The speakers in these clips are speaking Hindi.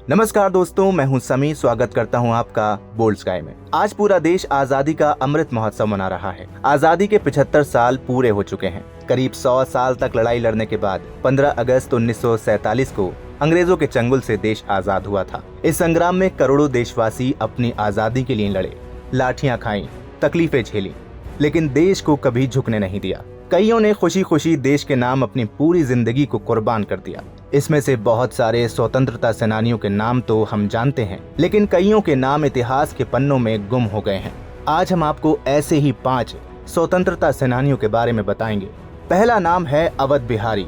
नमस्कार दोस्तों, मैं हूं समी। स्वागत करता हूं आपका बोल्ड स्काई में। आज पूरा देश आजादी का अमृत महोत्सव मना रहा है। आजादी के 75 साल पूरे हो चुके हैं। करीब 100 साल तक लड़ाई लड़ने के बाद 15 अगस्त 1947 को अंग्रेजों के चंगुल से देश आजाद हुआ था। इस संग्राम में करोड़ों देशवासी अपनी आजादी के लिए लड़े, लाठियां खाई, तकलीफें झेली, लेकिन देश को कभी झुकने नहीं दिया। कईयों ने खुशी खुशी देश के नाम अपनी पूरी जिंदगी को कुर्बान कर दिया। इसमें से बहुत सारे स्वतंत्रता सेनानियों के नाम तो हम जानते हैं, लेकिन कईयों के नाम इतिहास के पन्नों में गुम हो गए हैं। आज हम आपको ऐसे ही 5 स्वतंत्रता सेनानियों के बारे में बताएंगे। पहला नाम है अवध बिहारी।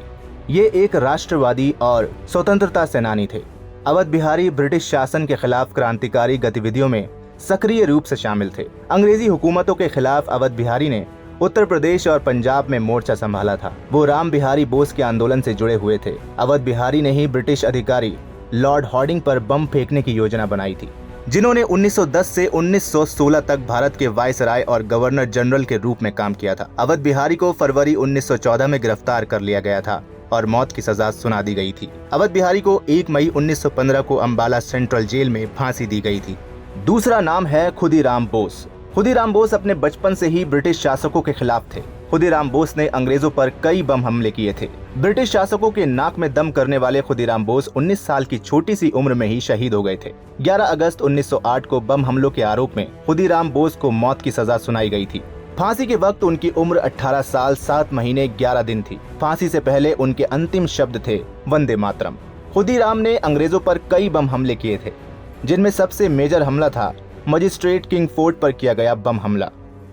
ये एक राष्ट्रवादी और स्वतंत्रता सेनानी थे। अवध बिहारी ब्रिटिश शासन के खिलाफ क्रांतिकारी गतिविधियों में सक्रिय रूप से शामिल थे। अंग्रेजी हुकूमतों के खिलाफ अवध बिहारी ने उत्तर प्रदेश और पंजाब में मोर्चा संभाला था। वो राम बिहारी बोस के आंदोलन से जुड़े हुए थे। अवध बिहारी ने ही ब्रिटिश अधिकारी लॉर्ड हॉर्डिंग पर बम फेंकने की योजना बनाई थी, जिन्होंने 1910 से 1916 तक भारत के वायसराय और गवर्नर जनरल के रूप में काम किया था। अवध बिहारी को फरवरी 1914 में गिरफ्तार कर लिया गया था और मौत की सजा सुना दी गई थी। अवध बिहारी को 1 मई 1915 को अंबाला सेंट्रल जेल में फांसी दी गई थी। दूसरा नाम है खुदीराम बोस। खुदीराम बोस अपने बचपन से ही ब्रिटिश शासकों के खिलाफ थे। खुदीराम बोस ने अंग्रेजों पर कई बम हमले किए थे। ब्रिटिश शासकों के नाक में दम करने वाले खुदीराम बोस 19 साल की छोटी सी उम्र में ही शहीद हो गए थे। 11 अगस्त 1908 को बम हमलों के आरोप में खुदीराम बोस को मौत की सजा सुनाई गई थी। फांसी के वक्त उनकी उम्र 18 साल 7 महीने 11 दिन थी। फांसी से पहले उनके अंतिम शब्द थे वंदे मातरम। खुदीराम ने अंग्रेजों पर कई बम हमले किए थे, जिनमें सबसे मेजर हमला था मजिस्ट्रेट किंग फोर्ट पर किया गया बम हमला।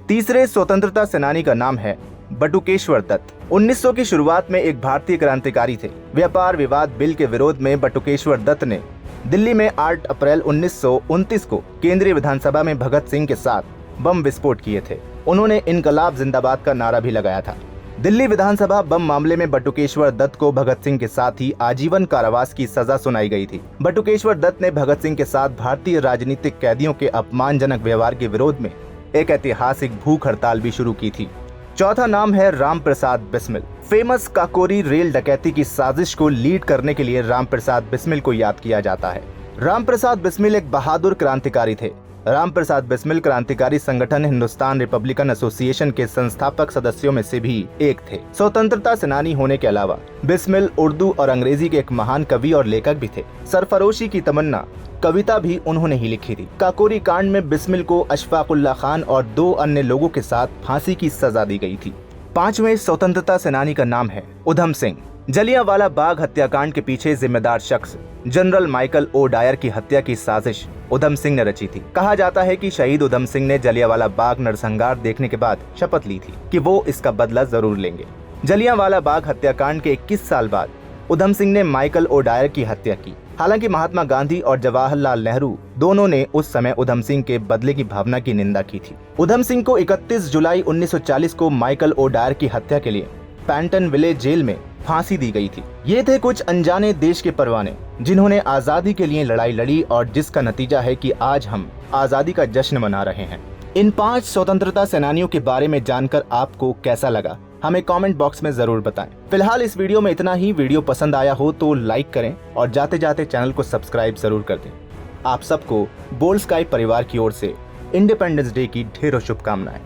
तीसरे स्वतंत्रता सेनानी का नाम है बटुकेश्वर दत्त। 1900 की शुरुआत में एक भारतीय क्रांतिकारी थे। व्यापार विवाद बिल के विरोध में बटुकेश्वर दत्त ने दिल्ली में 8 अप्रैल 1929 को केंद्रीय विधानसभा में भगत सिंह के साथ बम विस्फोट किए थे। उन्होंने इनकलाब जिंदाबाद का नारा भी लगाया था। दिल्ली विधानसभा बम मामले में बटुकेश्वर दत्त को भगत सिंह के साथ ही आजीवन कारावास की सजा सुनाई गई थी। बटुकेश्वर दत्त ने भगत सिंह के साथ भारतीय राजनीतिक कैदियों के अपमानजनक व्यवहार के विरोध में एक ऐतिहासिक भूख हड़ताल भी शुरू की थी। चौथा नाम है राम प्रसाद बिस्मिल। फेमस काकोरी रेल डकैती की साजिश को लीड करने के लिए राम प्रसाद बिस्मिल को याद किया जाता है। राम प्रसाद बिस्मिल एक बहादुर क्रांतिकारी थे। राम प्रसाद बिस्मिल क्रांतिकारी संगठन हिंदुस्तान रिपब्लिकन एसोसिएशन के संस्थापक सदस्यों में से भी एक थे। स्वतंत्रता सेनानी होने के अलावा बिस्मिल उर्दू और अंग्रेजी के एक महान कवि और लेखक भी थे। सरफरोशी की तमन्ना कविता भी उन्होंने ही लिखी थी। काकोरी कांड में बिस्मिल को अशफाकुल्ला खान और 2 अन्य लोगों के साथ फांसी की सजा दी गई थी। 5वें स्वतंत्रता सेनानी का नाम है उधम सिंह। जलियांवाला बाग हत्याकांड के पीछे जिम्मेदार शख्स जनरल माइकल ओ डायर की हत्या की साजिश उधम सिंह ने रची थी। कहा जाता है कि शहीद उधम सिंह ने जलियांवाला बाग नरसंहार देखने के बाद शपथ ली थी कि वो इसका बदला जरूर लेंगे। जलियांवाला बाग हत्याकांड के 21 साल बाद उधम सिंह ने माइकल ओ डायर की हत्या की। हालांकि महात्मा गांधी और जवाहरलाल नेहरू दोनों ने उस समय उधम सिंह के बदले की भावना की निंदा की थी। उधम सिंह को 31 जुलाई 1940 को माइकल ओ डायर की हत्या के लिए पैंटन विलेज जेल में फांसी दी गई थी। ये थे कुछ अनजाने देश के परवाने, जिन्होंने आजादी के लिए लड़ाई लड़ी और जिसका नतीजा है कि आज हम आजादी का जश्न मना रहे हैं। इन 5 स्वतंत्रता सेनानियों के बारे में जानकर आपको कैसा लगा, हमें कमेंट बॉक्स में जरूर बताएं। फिलहाल इस वीडियो में इतना ही। वीडियो पसंद आया हो तो लाइक करें और जाते जाते चैनल को सब्सक्राइब जरूर कर दें। आप सबको बोल्ड स्काई परिवार की ओर से इंडिपेंडेंस डे की ढेरों शुभकामनाएं।